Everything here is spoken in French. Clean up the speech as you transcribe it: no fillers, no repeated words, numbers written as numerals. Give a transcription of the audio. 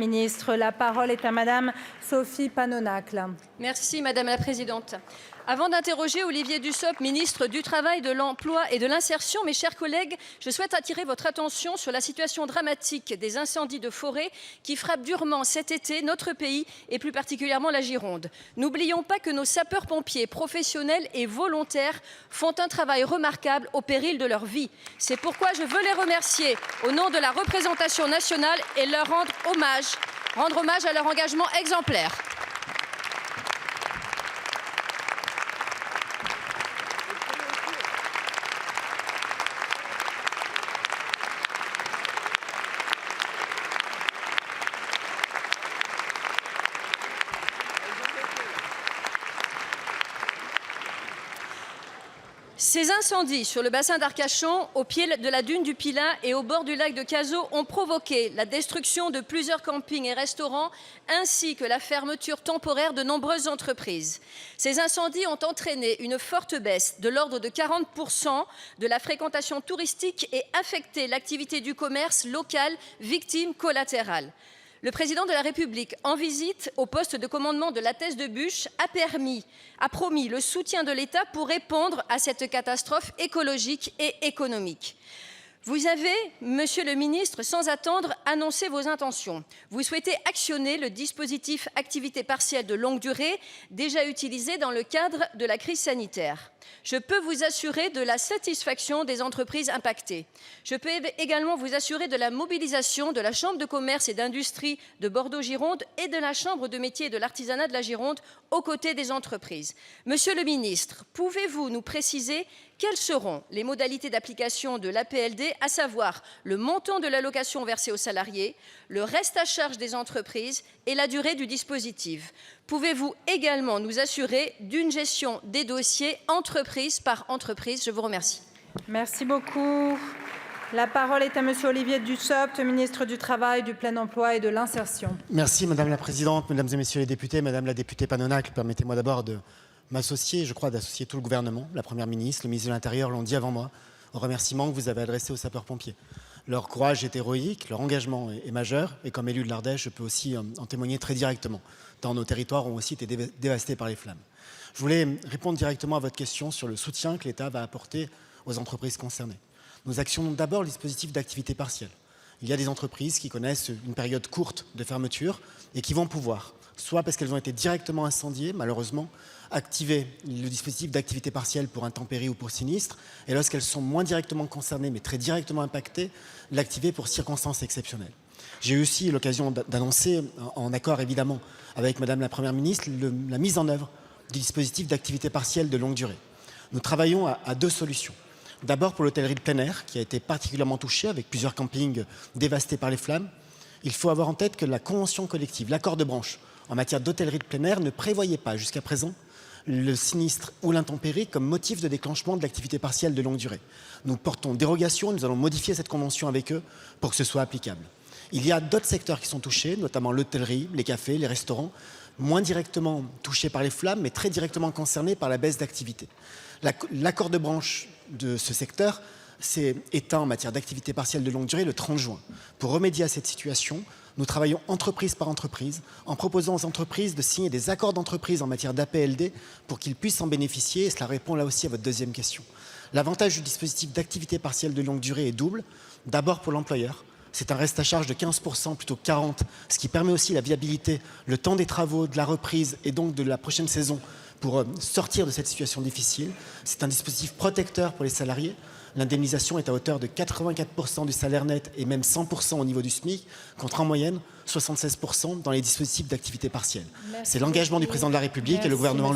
Ministre, la parole est à Madame Sophie Panonacle. Merci Madame la Présidente. Avant d'interroger Olivier Dussopt, ministre du Travail, de l'Emploi et de l'Insertion, mes chers collègues, je souhaite attirer votre attention sur la situation dramatique des incendies de forêt qui frappent durement cet été notre pays et plus particulièrement la Gironde. N'oublions pas que nos sapeurs-pompiers professionnels et volontaires font un travail remarquable au péril de leur vie. C'est pourquoi je veux les remercier au nom de la représentation nationale et leur rendre hommage à leur engagement exemplaire. Ces incendies sur le bassin d'Arcachon, au pied de la dune du Pilat et au bord du lac de Cazaux ont provoqué la destruction de plusieurs campings et restaurants ainsi que la fermeture temporaire de nombreuses entreprises. Ces incendies ont entraîné une forte baisse de l'ordre de 40% de la fréquentation touristique et affecté l'activité du commerce local, victime collatérale. Le président de la République, en visite au poste de commandement de la Thèse de Buch, a promis le soutien de l'État pour répondre à cette catastrophe écologique et économique. Vous avez, Monsieur le ministre, sans attendre, annoncé vos intentions. Vous souhaitez actionner le dispositif activité partielle de longue durée déjà utilisé dans le cadre de la crise sanitaire. Je peux vous assurer de la satisfaction des entreprises impactées. Je peux également vous assurer de la mobilisation de la Chambre de commerce et d'industrie de Bordeaux-Gironde et de la Chambre de métiers et de l'artisanat de la Gironde aux côtés des entreprises. Monsieur le ministre, pouvez-vous nous préciser quelles seront les modalités d'application de l'APLD, à savoir le montant de l'allocation versée aux salariés, le reste à charge des entreprises et la durée du dispositif? Pouvez-vous également nous assurer d'une gestion des dossiers entreprise par entreprise? Je vous remercie. Merci beaucoup. La parole est à Monsieur Olivier Dussopt, ministre du Travail, du Plein Emploi et de l'Insertion. Merci Madame la Présidente, Mesdames et Messieurs les députés, Madame la députée Panonacle, permettez-moi d'abord de m'associer, je crois d'associer tout le gouvernement, la Première ministre, le ministre de l'Intérieur l'ont dit avant moi, au remerciement que vous avez adressé aux sapeurs-pompiers. Leur courage est héroïque, leur engagement est majeur, et comme élu de l'Ardèche, je peux aussi en témoigner très directement, tant nos territoires ont aussi été dévastés par les flammes. Je voulais répondre directement à votre question sur le soutien que l'État va apporter aux entreprises concernées. Nous actionnons d'abord le dispositif d'activité partielle. Il y a des entreprises qui connaissent une période courte de fermeture et qui vont pouvoir, soit parce qu'elles ont été directement incendiées, malheureusement, activer le dispositif d'activité partielle pour intempéries ou pour sinistre, et lorsqu'elles sont moins directement concernées, mais très directement impactées, l'activer pour circonstances exceptionnelles. J'ai eu aussi l'occasion d'annoncer, en accord évidemment avec Madame la Première ministre, la mise en œuvre du dispositif d'activité partielle de longue durée. Nous travaillons à deux solutions. D'abord pour l'hôtellerie de plein air, qui a été particulièrement touchée avec plusieurs campings dévastés par les flammes. Il faut avoir en tête que la convention collective, l'accord de branche en matière d'hôtellerie de plein air ne prévoyait pas jusqu'à présent le sinistre ou l'intempérie comme motif de déclenchement de l'activité partielle de longue durée. Nous portons dérogation et nous allons modifier cette convention avec eux pour que ce soit applicable. Il y a d'autres secteurs qui sont touchés, notamment l'hôtellerie, les cafés, les restaurants, moins directement touchés par les flammes, mais très directement concernés par la baisse d'activité. L'accord de branche de ce secteur s'est éteint en matière d'activité partielle de longue durée le 30 juin. Pour remédier à cette situation, nous travaillons entreprise par entreprise en proposant aux entreprises de signer des accords d'entreprise en matière d'APLD pour qu'ils puissent en bénéficier, et cela répond là aussi à votre deuxième question. L'avantage du dispositif d'activité partielle de longue durée est double. D'abord pour l'employeur, c'est un reste à charge de 15% plutôt que 40%, ce qui permet aussi la viabilité, le temps des travaux, de la reprise et donc de la prochaine saison pour sortir de cette situation difficile. C'est un dispositif protecteur pour les salariés. L'indemnisation est à hauteur de 84% du salaire net et même 100% au niveau du SMIC, contre en moyenne 76% dans les dispositifs d'activité partielle. C'est l'engagement du président de la République et le gouvernement.